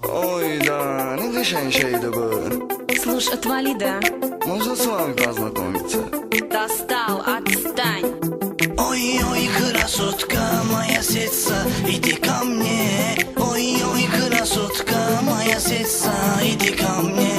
Ой, да, не дышань şeydi bu. Слушай, отвали, да? Можно с вами познакомиться? Достал, отстань. Ой-ой, красотка моя сестра, иди ко мне. Ой-ой, красотка моя сестра, иди ко мне.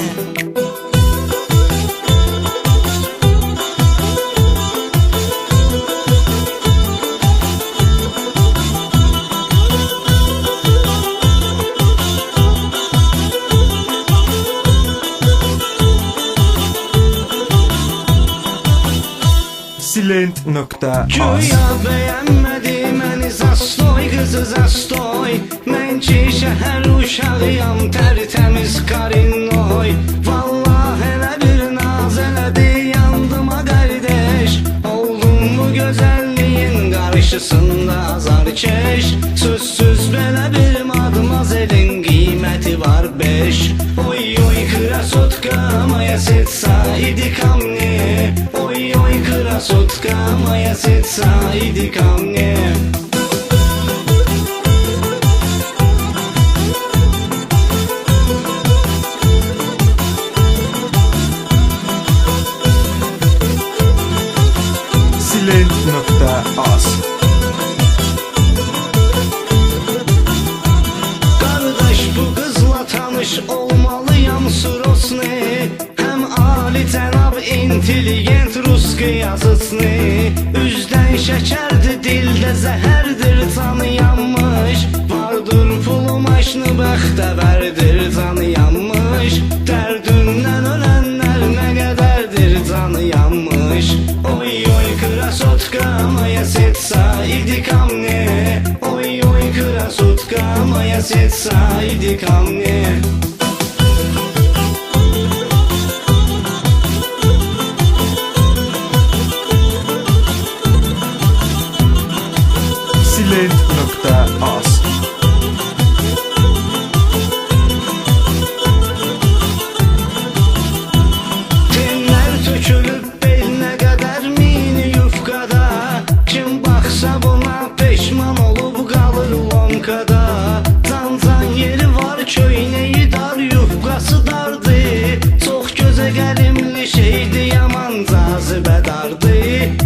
Silent.az Güya beğenmedi məni zastoy, qızı zastoy. Mən ki şəhər uşağıyam, tərtəmiz qarinoy. Vallahi elə bir naz elədi yandıma qardeş. Oldum bu gözəlliyin qarşısında azarkeş. Sözsüz belə bir madmazelin qiyməti var 5. Oy oy krasotka moja serca, idi ко мне. Ой, ой, красотка моя сердца, иди ко мне. Silent.az Kardeş bu kızla tanış olmalıyam surosni. Hem ali cənab intelligent ruski yazısını. Üzdən şəkərdir, dildə zəhərdir, canı yanmış. Vardır pulu maşını, bəxtəvərdir, canı yanmış. Dərdündən ölənlər nə qədərdir, canı yanmış. Oy oy krasotka moja serca, idi ко мне. Ой ой красотка моя сердца, иди ко мне. Silent.az Tenlər tökülüb belinə qədər mini yufqada. Kim baxsa buna peşman olub qalır lonkada. Can yeri var, köynəyi dar, yufqası dardı. Çox gözə gəlimli şeydi, yaman cazibədardı.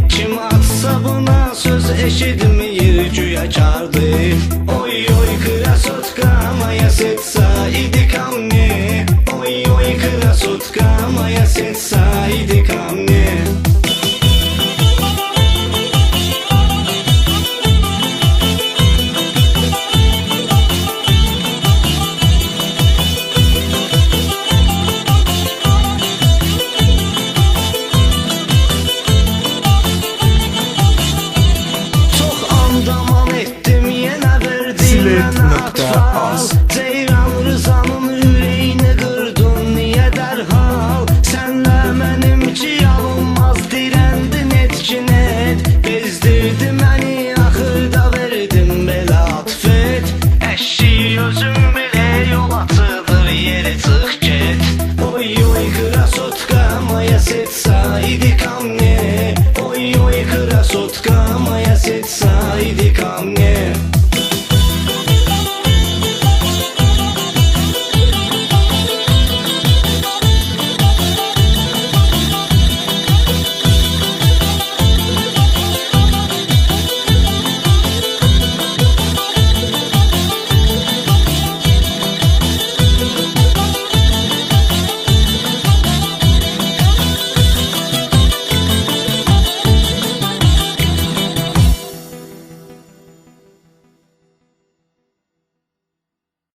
Kim atsa buna söz eşitmir, güya kardı. Oy oy krasotka moja serca, idi ко мне. Ой ой красотка моя сердца, иди ко мне. Çok andaman ettim, yenə verdin mənə Silent.az atfal.